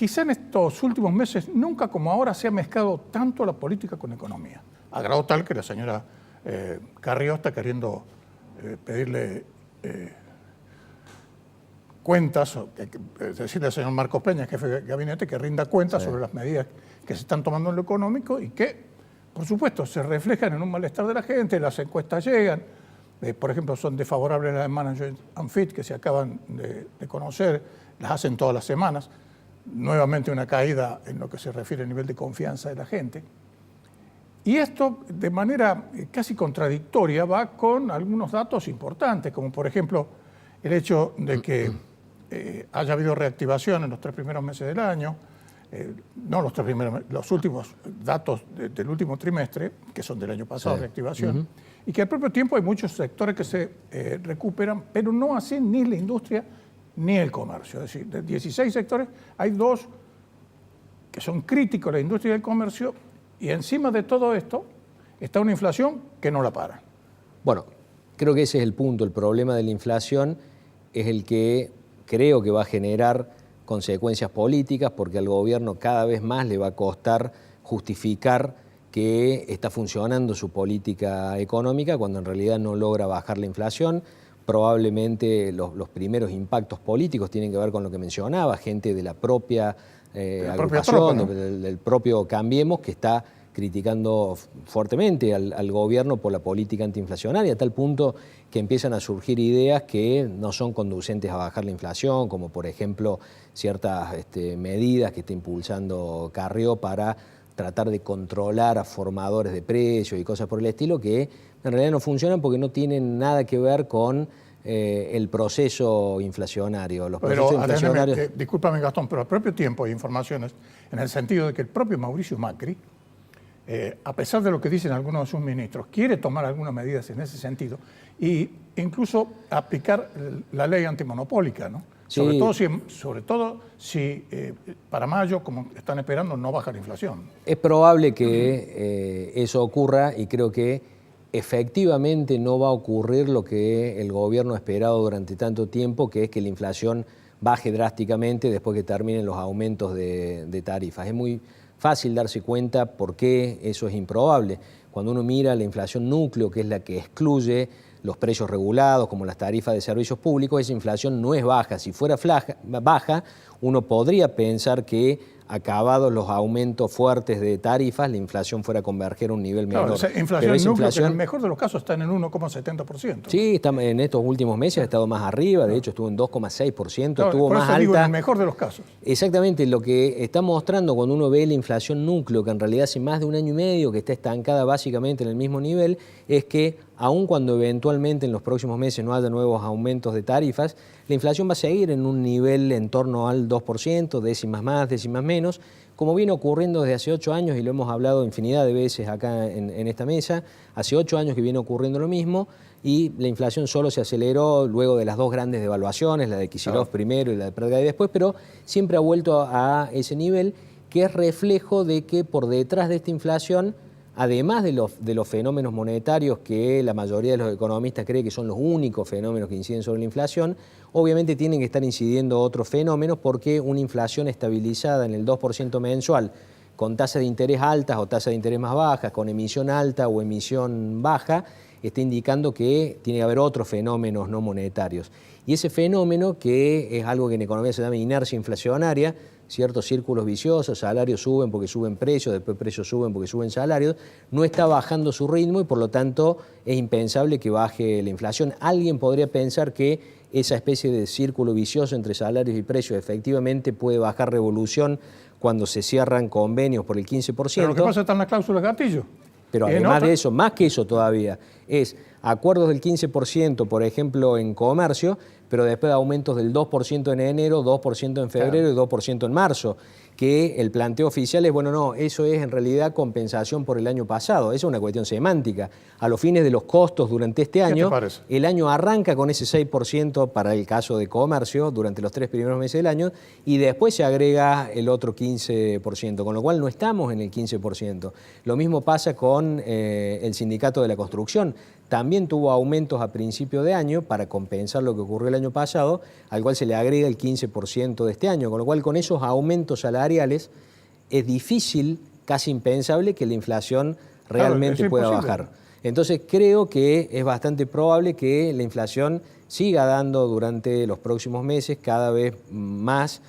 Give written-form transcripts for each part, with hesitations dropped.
quizá en estos últimos meses nunca como ahora se ha mezclado tanto la política con economía. A grado tal que la señora Carrió está queriendo pedirle cuentas, decirle al señor Marcos Peña, jefe de gabinete, que rinda cuentas sobre las medidas que se están tomando en lo económico y que, por supuesto, se reflejan en un malestar de la gente, las encuestas llegan, por ejemplo, son desfavorables las de Management and Fit, que se acaban de conocer, las hacen todas las semanas, nuevamente una caída en lo que se refiere al nivel de confianza de la gente. Y esto, de manera casi contradictoria, va con algunos datos importantes, como por ejemplo el hecho de que haya habido reactivación en los 3 primeros meses del año, no los 3 primeros, los últimos datos del último trimestre, que son del año pasado, reactivación, y que al propio tiempo hay muchos sectores que se recuperan, pero no así ni la industria ni el comercio. Es decir, de 16 sectores hay 2 que son críticos, la industria y el comercio, y encima de todo esto está una inflación que no la para. Bueno, creo que ese es el punto. El problema de la inflación es el que creo que va a generar consecuencias políticas, porque al gobierno cada vez más le va a costar justificar que está funcionando su política económica cuando en realidad no logra bajar la inflación. Probablemente los primeros impactos políticos tienen que ver con lo que mencionaba, gente de la propia agrupación, tropa, ¿no? del propio Cambiemos, que está criticando fuertemente al gobierno por la política antiinflacionaria, a tal punto que empiezan a surgir ideas que no son conducentes a bajar la inflación, como por ejemplo ciertas medidas que está impulsando Carrió para tratar de controlar a formadores de precios y cosas por el estilo, que en realidad no funcionan porque no tienen nada que ver con el proceso inflacionario. Los procesos inflacionarios... Discúlpame, Gastón, pero al propio tiempo hay informaciones en el sentido de que el propio Mauricio Macri, a pesar de lo que dicen algunos de sus ministros, quiere tomar algunas medidas en ese sentido e incluso aplicar la ley antimonopólica, ¿no? Sí. Sobre todo si para mayo, como están esperando, no baja la inflación. Es probable que eso ocurra y creo que efectivamente no va a ocurrir lo que el gobierno ha esperado durante tanto tiempo, que es que la inflación baje drásticamente después que terminen los aumentos de tarifas. Es muy fácil darse cuenta por qué eso es improbable. Cuando uno mira la inflación núcleo, que es la que excluye los precios regulados, como las tarifas de servicios públicos, esa inflación no es baja. Si fuera baja, uno podría pensar que, acabados los aumentos fuertes de tarifas, la inflación fuera a converger a un nivel menor. Claro, esa inflación núcleo, que en el mejor de los casos está en el 1,70%. Sí, en estos últimos meses ha estado más arriba, de hecho estuvo en 2,6%, claro, estuvo más alta. Digo, en el mejor de los casos. Exactamente, lo que está mostrando cuando uno ve la inflación núcleo, que en realidad hace más de 1 año y medio que está estancada básicamente en el mismo nivel, es que aun cuando eventualmente en los próximos meses no haya nuevos aumentos de tarifas, la inflación va a seguir en un nivel en torno al 2%, décimas más, décimas menos, como viene ocurriendo desde hace 8 años, y lo hemos hablado infinidad de veces acá en esta mesa. Hace 8 años que viene ocurriendo lo mismo, y la inflación solo se aceleró luego de las 2 grandes devaluaciones, la de Kicillof primero y la de Pratgay después, pero siempre ha vuelto a ese nivel, que es reflejo de que por detrás de esta inflación, además de los fenómenos monetarios que la mayoría de los economistas cree que son los únicos fenómenos que inciden sobre la inflación, obviamente tienen que estar incidiendo otros fenómenos, porque una inflación estabilizada en el 2% mensual, con tasas de interés altas o tasas de interés más bajas, con emisión alta o emisión baja, está indicando que tiene que haber otros fenómenos no monetarios. Y ese fenómeno, que es algo que en economía se llama inercia inflacionaria, ciertos círculos viciosos, salarios suben porque suben precios, después precios suben porque suben salarios, no está bajando su ritmo y por lo tanto es impensable que baje la inflación. Alguien podría pensar que esa especie de círculo vicioso entre salarios y precios efectivamente puede bajar revolución cuando se cierran convenios por el 15%. Pero lo que pasa está en las cláusulas gatillo. Pero además de eso, más que eso todavía, es acuerdos del 15%, por ejemplo, en comercio, pero después de aumentos del 2% en enero, 2% en febrero y 2% en marzo, que el planteo oficial es, bueno, no, eso es en realidad compensación por el año pasado. Esa es una cuestión semántica. A los fines de los costos durante este año, el año arranca con ese 6% para el caso de comercio durante los 3 primeros meses del año y después se agrega el otro 15%, con lo cual no estamos en el 15%. Lo mismo pasa con el sindicato de la construcción. también tuvo aumentos a principio de año para compensar lo que ocurrió el año pasado, al cual se le agrega el 15% de este año, con lo cual con esos aumentos salariales es difícil, casi impensable, que la inflación realmente pueda bajar. Entonces creo que es bastante probable que la inflación siga dando durante los próximos meses cada vez más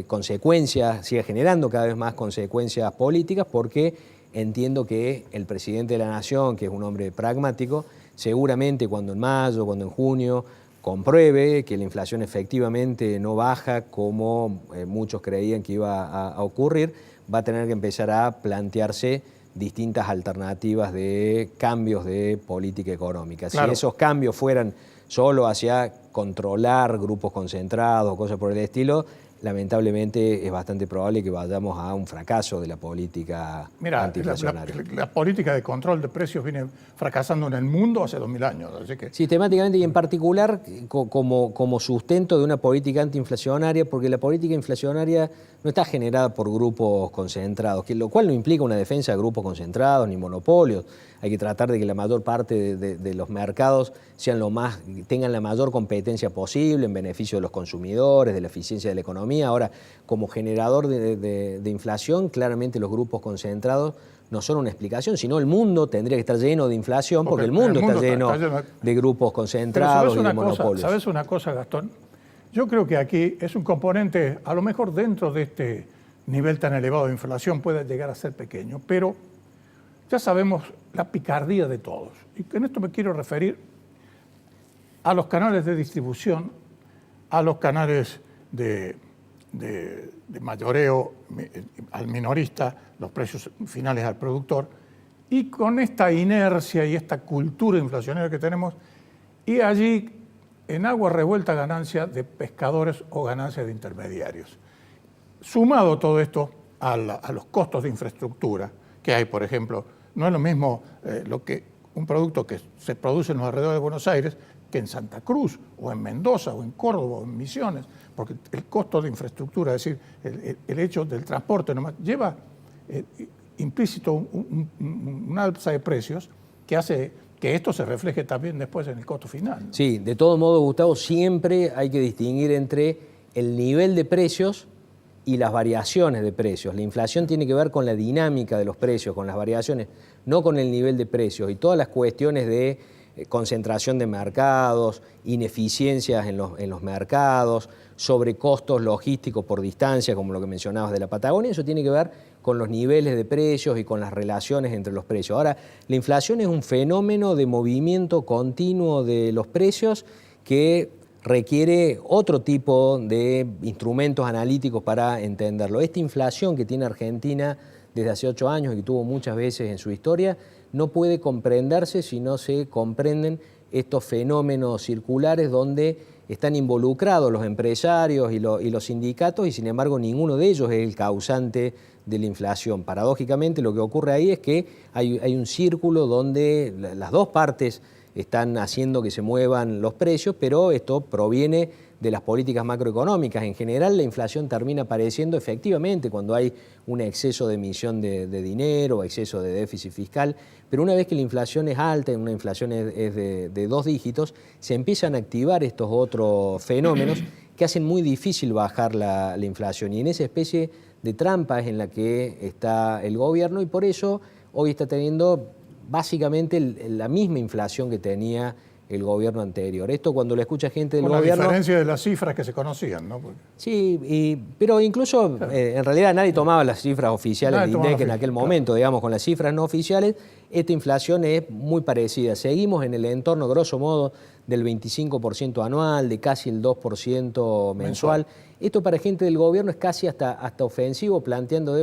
consecuencias, siga generando cada vez más consecuencias políticas, porque entiendo que el presidente de la Nación, que es un hombre pragmático, seguramente cuando en mayo, cuando en junio compruebe que la inflación efectivamente no baja como muchos creían que iba a ocurrir, va a tener que empezar a plantearse distintas alternativas de cambios de política económica. Claro. Si esos cambios fueran solo hacia controlar grupos concentrados, cosas por el estilo, lamentablemente es bastante probable que vayamos a un fracaso de la política antiinflacionaria. La política de control de precios viene fracasando en el mundo hace 2000 años. Así que... Sistemáticamente y en particular como sustento de una política antiinflacionaria, porque la política inflacionaria no está generada por grupos concentrados, lo cual no implica una defensa de grupos concentrados ni monopolios. Hay que tratar de que la mayor parte de los mercados tengan la mayor competencia posible en beneficio de los consumidores, de la eficiencia de la economía. Ahora, como generador de inflación, claramente los grupos concentrados no son una explicación, sino el mundo tendría que estar lleno de inflación, porque el mundo está lleno de grupos concentrados y de monopolios. ¿Sabes una cosa, Gastón? Yo creo que aquí es un componente, a lo mejor dentro de este nivel tan elevado de inflación puede llegar a ser pequeño, pero ya sabemos la picardía de todos. Y en esto me quiero referir a los canales de distribución, a los canales de mayoreo al minorista, los precios finales al productor, y con esta inercia y esta cultura inflacionaria que tenemos, y allí en agua revuelta ganancia de pescadores o ganancia de intermediarios. Sumado todo esto a los costos de infraestructura que hay, por ejemplo, no es lo mismo un producto que se produce en los alrededores de Buenos Aires que en Santa Cruz, o en Mendoza, o en Córdoba, o en Misiones, porque el costo de infraestructura, es decir, el hecho del transporte nomás, lleva implícito un alza de precios que hace que esto se refleje también después en el costo final, ¿no? Sí, de todo modo, Gustavo, siempre hay que distinguir entre el nivel de precios y las variaciones de precios. La inflación tiene que ver con la dinámica de los precios, con las variaciones, no con el nivel de precios. Y todas las cuestiones de concentración de mercados, ineficiencias en los mercados, sobrecostos logísticos por distancia, como lo que mencionabas de la Patagonia, eso tiene que ver con los niveles de precios y con las relaciones entre los precios. Ahora, la inflación es un fenómeno de movimiento continuo de los precios que requiere otro tipo de instrumentos analíticos para entenderlo. Esta inflación que tiene Argentina desde hace 8 años y que tuvo muchas veces en su historia, no puede comprenderse si no se comprenden estos fenómenos circulares donde están involucrados los empresarios y los sindicatos, y sin embargo ninguno de ellos es el causante de la inflación. Paradójicamente lo que ocurre ahí es que hay un círculo donde las dos partes están haciendo que se muevan los precios, pero esto proviene de las políticas macroeconómicas. En general, la inflación termina apareciendo efectivamente cuando hay un exceso de emisión de dinero, exceso de déficit fiscal, pero una vez que la inflación es alta, una inflación es de 2 dígitos, se empiezan a activar estos otros fenómenos que hacen muy difícil bajar la inflación. Y en esa especie de trampa es en la que está el gobierno, y por eso hoy está teniendo básicamente la misma inflación que tenía el gobierno anterior. Esto cuando lo escucha gente del gobierno... Con la diferencia de las cifras que se conocían, ¿no? Porque... Sí, pero incluso en realidad nadie tomaba las cifras oficiales de INDEC en aquel momento, digamos, con las cifras no oficiales, esta inflación es muy parecida. Seguimos en el entorno, grosso modo, del 25% anual, de casi el 2% mensual. Esto para gente del gobierno es casi hasta ofensivo, planteando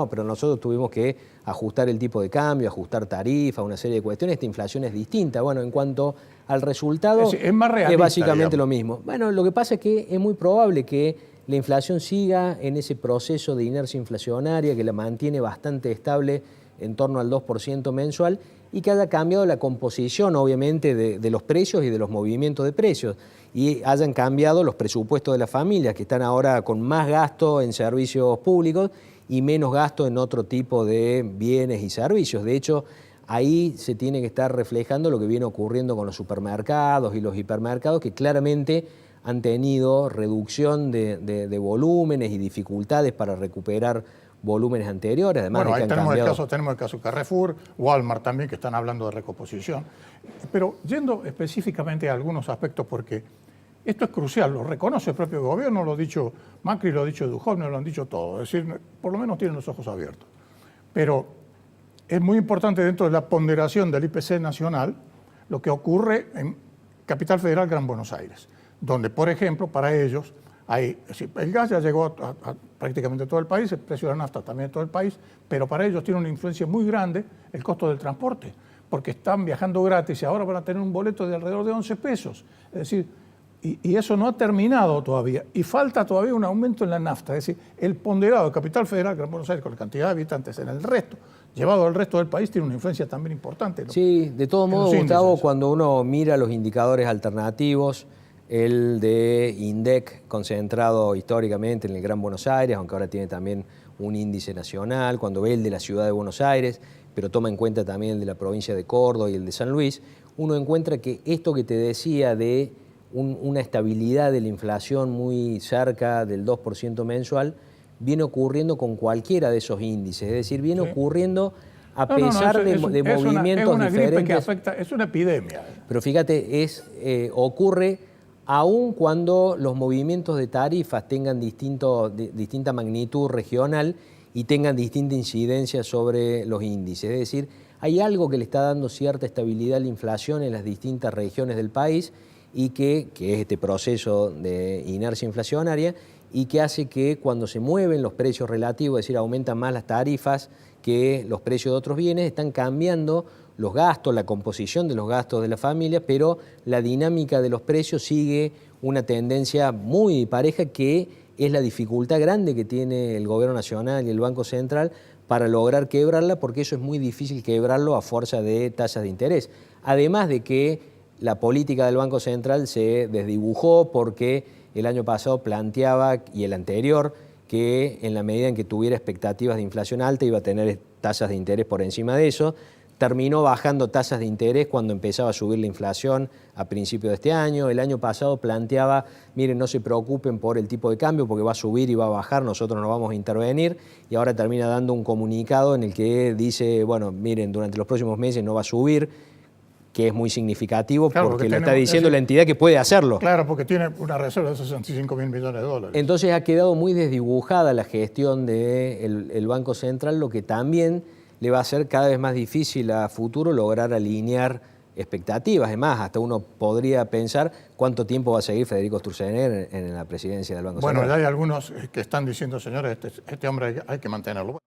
pero nosotros tuvimos que ajustar el tipo de cambio, ajustar tarifa, una serie de cuestiones. Esta inflación es distinta. Bueno, en cuanto al resultado, es más realista, es básicamente digamos lo mismo. Bueno, lo que pasa es que es muy probable que la inflación siga en ese proceso de inercia inflacionaria que la mantiene bastante estable en torno al 2% mensual, y que haya cambiado la composición, obviamente, de los precios y de los movimientos de precios, y hayan cambiado los presupuestos de las familias, que están ahora con más gasto en servicios públicos y menos gasto en otro tipo de bienes y servicios. De hecho, ahí se tiene que estar reflejando lo que viene ocurriendo con los supermercados y los hipermercados, que claramente han tenido reducción de volúmenes y dificultades para recuperar volúmenes anteriores. Además bueno, de que ahí tenemos el caso Carrefour, Walmart también, que están hablando de recomposición. Pero yendo específicamente a algunos aspectos, porque esto es crucial, lo reconoce el propio gobierno, lo ha dicho Macri, lo ha dicho Duhovne, lo han dicho todos. Es decir, por lo menos tienen los ojos abiertos. Pero es muy importante dentro de la ponderación del IPC nacional lo que ocurre en Capital Federal, Gran Buenos Aires, donde, por ejemplo, para ellos, el gas ya llegó a prácticamente todo el país, el precio de la nafta también en todo el país, pero para ellos tiene una influencia muy grande el costo del transporte, porque están viajando gratis y ahora van a tener un boleto de alrededor de 11 pesos. Es decir, y eso no ha terminado todavía, y falta todavía un aumento en la nafta. Es decir, el ponderado de Capital Federal, Gran Buenos Aires, con la cantidad de habitantes en el resto, llevado al resto del país, tiene una influencia también importante. Sí, de todos modos, Gustavo, cuando uno mira los indicadores alternativos, el de INDEC, concentrado históricamente en el Gran Buenos Aires, aunque ahora tiene también un índice nacional, cuando ve el de la ciudad de Buenos Aires, pero toma en cuenta también el de la provincia de Córdoba y el de San Luis, uno encuentra que esto que te decía de una estabilidad de la inflación muy cerca del 2% mensual, viene ocurriendo con cualquiera de esos índices, es decir, viene ocurriendo a pesar de movimientos diferentes. Que afecta, es una epidemia. Pero fíjate, ocurre aun cuando los movimientos de tarifas tengan distinta magnitud regional y tengan distinta incidencia sobre los índices. Es decir, hay algo que le está dando cierta estabilidad a la inflación en las distintas regiones del país y que es este proceso de inercia inflacionaria y que hace que cuando se mueven los precios relativos, es decir, aumentan más las tarifas que los precios de otros bienes, están cambiando los gastos, la composición de los gastos de la familia, pero la dinámica de los precios sigue una tendencia muy pareja, que es la dificultad grande que tiene el Gobierno Nacional y el Banco Central para lograr quebrarla, porque eso es muy difícil quebrarlo a fuerza de tasas de interés. Además de que la política del Banco Central se desdibujó porque el año pasado planteaba, y el anterior, que en la medida en que tuviera expectativas de inflación alta iba a tener tasas de interés por encima de eso. Terminó bajando tasas de interés cuando empezaba a subir la inflación a principios de este año. El año pasado planteaba, miren, no se preocupen por el tipo de cambio porque va a subir y va a bajar, nosotros no vamos a intervenir. Y ahora termina dando un comunicado en el que dice, bueno, miren, durante los próximos meses no va a subir, que es muy significativo, claro, porque le está diciendo la entidad que puede hacerlo. Claro, porque tiene una reserva de 65.000 millones de dólares. Entonces ha quedado muy desdibujada la gestión del Banco Central, lo que también le va a hacer cada vez más difícil a futuro lograr alinear expectativas. Además, hasta uno podría pensar cuánto tiempo va a seguir Federico Sturzenegger en la presidencia del Banco Central. Bueno, ya hay algunos que están diciendo, señores, este hombre hay que mantenerlo.